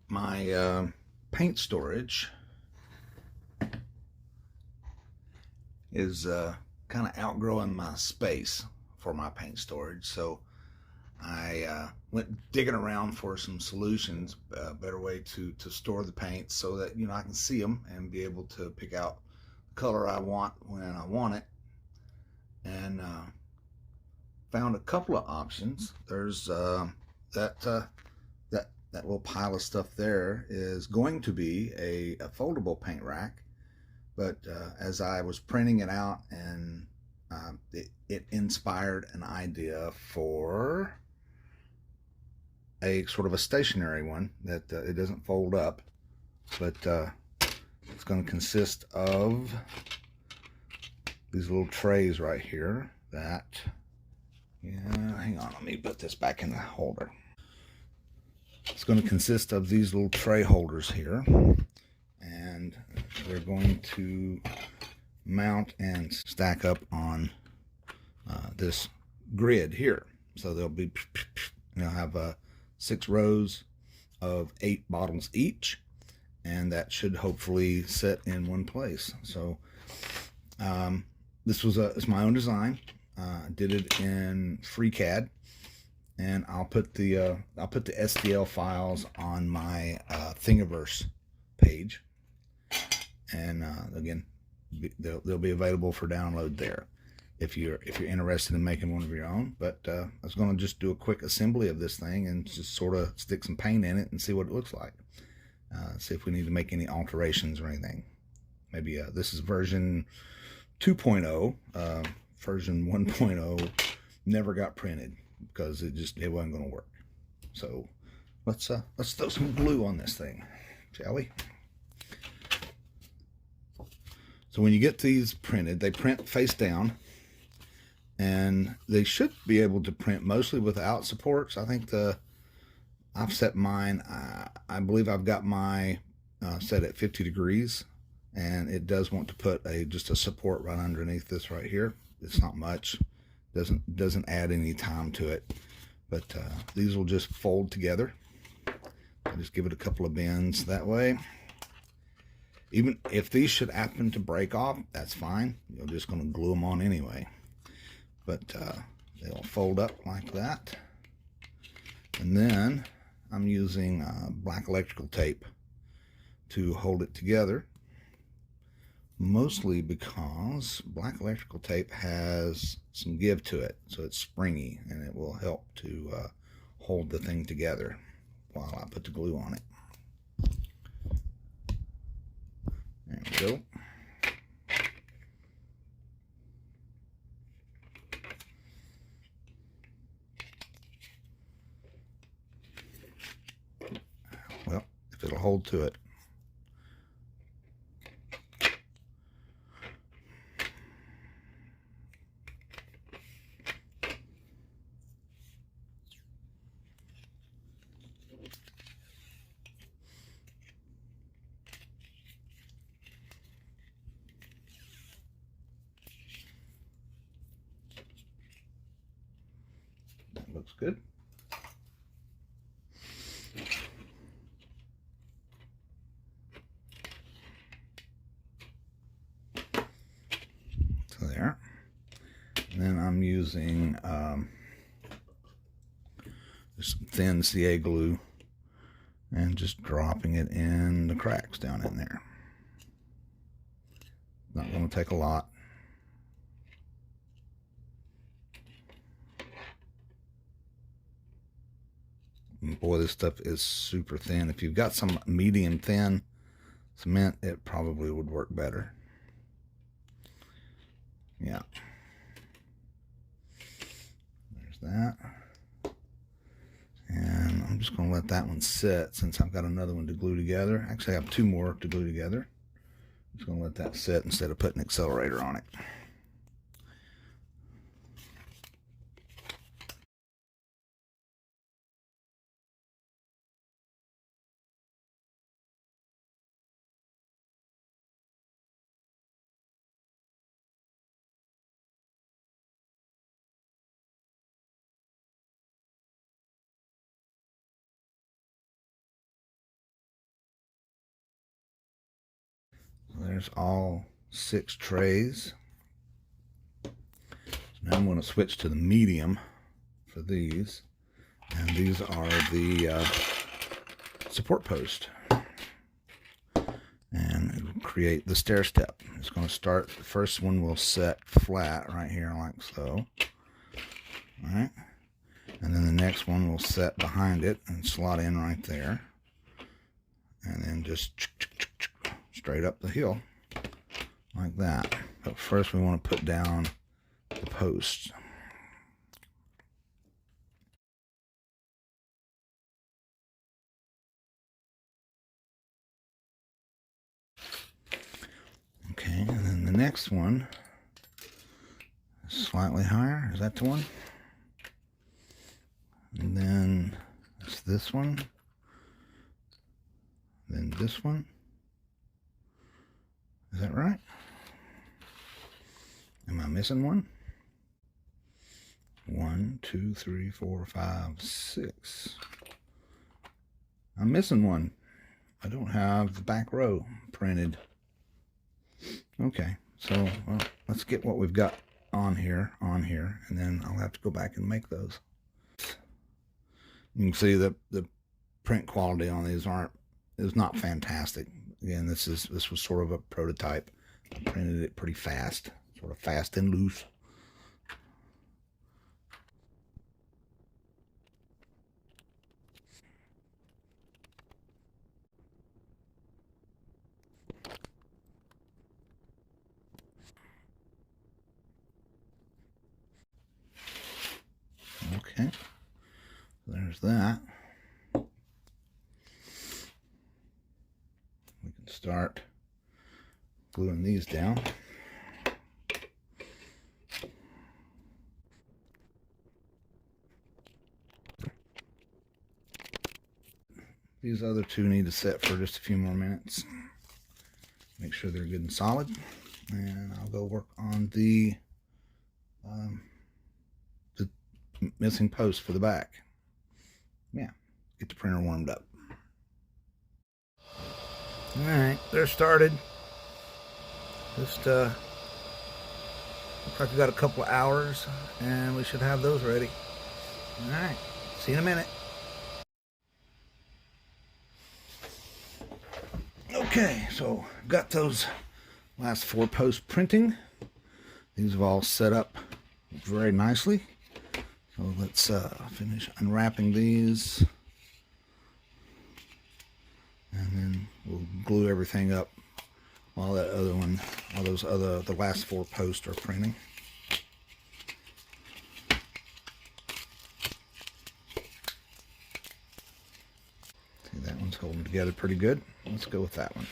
My paint storage is kind of outgrowing my space for my paint storage, so I went digging around for some solutions, a better way to store the paint so that I can see them and be able to pick out the color I want when I want it. And found a couple of options. There's that that little pile of stuff there is going to be a foldable paint rack, but as I was printing it out, and it inspired an idea for a sort of a stationary one that it doesn't fold up, but it's going to consist of these little trays right here that, yeah, hang on, let me put this back in the holder. It's going to consist of these little tray holders here, and they're going to mount and stack up on this grid here. So they'll have 6 rows of 8 bottles each, and that should hopefully sit in one place. So it's my own design. I did it in FreeCAD, and I'll put the STL files on my Thingiverse page, and again, they'll be available for download there if you're interested in making one of your own. But I was going to just do a quick assembly of this thing and just sort of stick some paint in it and see what it looks like. See if we need to make any alterations or anything. Maybe this is version 2.0. Version 1.0 never got printed because it wasn't going to work. So let's throw some glue on this thing, shall we? So when you get these printed, they print face down, and they should be able to print mostly without supports. I think I've set mine, I believe I've got my set at 50 degrees, and it does want to put just a support right underneath this right here. It's not much, doesn't add any time to it, but these will just fold together. I'll just give it a couple of bends that way. Even if these should happen to break off, that's fine. You're just going to glue them on anyway. But they'll fold up like that. And then I'm using black electrical tape to hold it together. Mostly because black electrical tape has some give to it, so it's springy, and it will help to hold the thing together while I put the glue on it. There we go. Well, if it'll hold to it. That looks good. So there. And then I'm using just some thin CA glue and just dropping it in the cracks down in there. Not going to take a lot. And boy, this stuff is super thin. If you've got some medium thin cement, it probably would work better. Yeah. There's that. And I'm just going to let that one sit since I've got another one to glue together. Actually, I have 2 more to glue together. I'm just going to let that sit instead of putting an accelerator on it. There's all 6 trays. So now I'm going to switch to the medium for these. And these are the support posts. And it'll create the stair step. It's going to start, the first one will set flat right here like so. Alright. And then the next one will set behind it and slot in right there. And then just straight up the hill like that. But first we want to put down the posts. Okay, and then the next one is slightly higher. Is that the one? And then it's this one. Then this one. Is that right? Am I missing one? 1, 2, 3, 4, 5, 6. I'm missing one. I don't have the back row printed. Okay, so well, let's get what we've got on here, and then I'll have to go back and make those. You can see that the print quality on these is not fantastic. Again, this was sort of a prototype. I printed it pretty fast, sort of fast and loose. Okay, there's that. We can start gluing these down. These other two need to set for just a few more minutes. Make sure they're good and solid. And I'll go work on the missing post for the back. Yeah, get the printer warmed up. Alright, they're started. Just looks like we got a couple of hours and we should have those ready. Alright, see you in a minute. Okay, so got those last 4 posts printing. These have all set up very nicely. So let's finish unwrapping these, and then we'll glue everything up while that other one, the last 4 posts are printing. See, that one's holding together pretty good. Let's go with that one.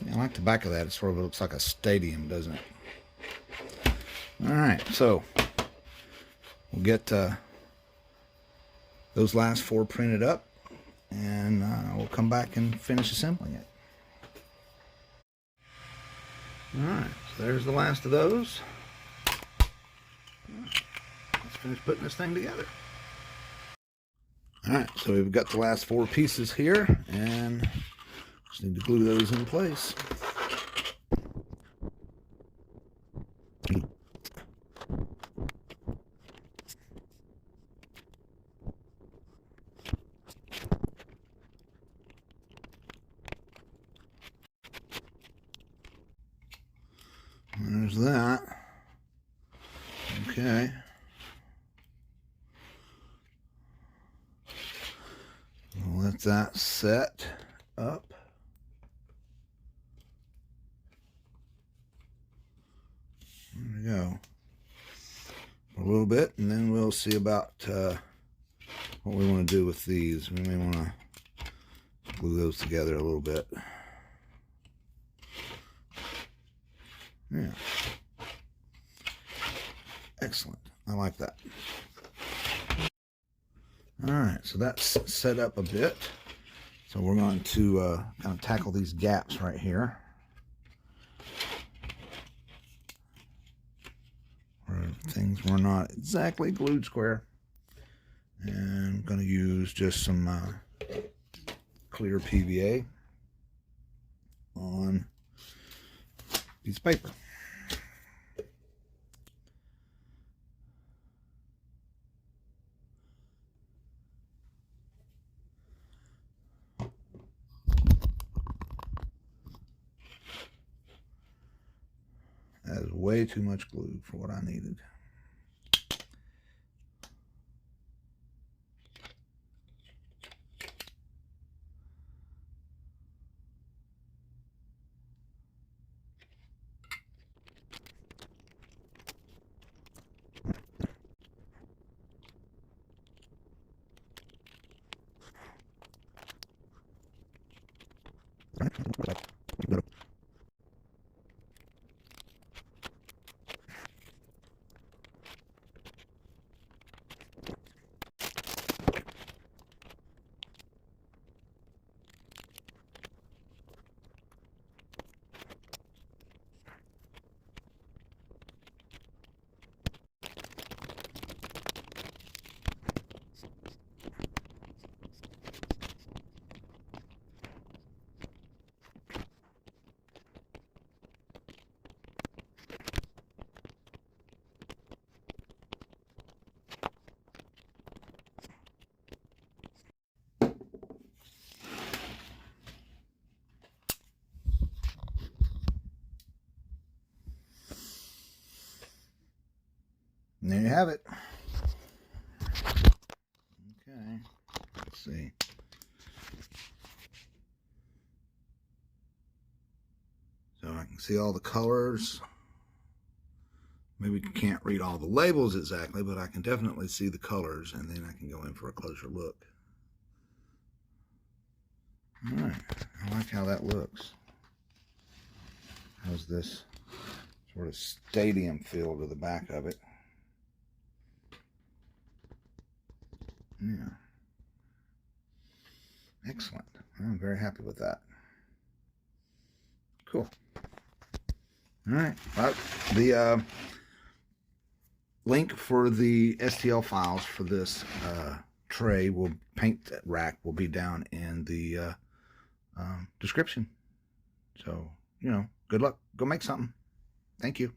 I like the back of that. It sort of looks like a stadium, doesn't it? Alright, so we'll get those last 4 printed up, and we'll come back and finish assembling it. Alright, so there's the last of those. Let's finish putting this thing together. Alright, so we've got the last 4 pieces here, and just need to glue those in place. there's that. Okay. We'll let that set up. There we go. A little bit, and then we'll see about what we want to do with these. We may want to glue those together a little bit. Yeah. Excellent. I like that. All right, so that's set up a bit. So we're going to kind of tackle these gaps right here, where things were not exactly glued square. And I'm going to use just some clear PVA on piece of paper. That is way too much glue for what I needed. And there you have it. Okay, let's see. So I can see all the colors. Maybe you can't read all the labels exactly, but I can definitely see the colors, and then I can go in for a closer look. All right, I like how that looks. How's this sort of stadium feel to the back of it? Yeah. Excellent. I'm very happy with that. Cool. All right. Well, the link for the STL files for this tray paint rack will be down in the description. So, good luck. Go make something. Thank you.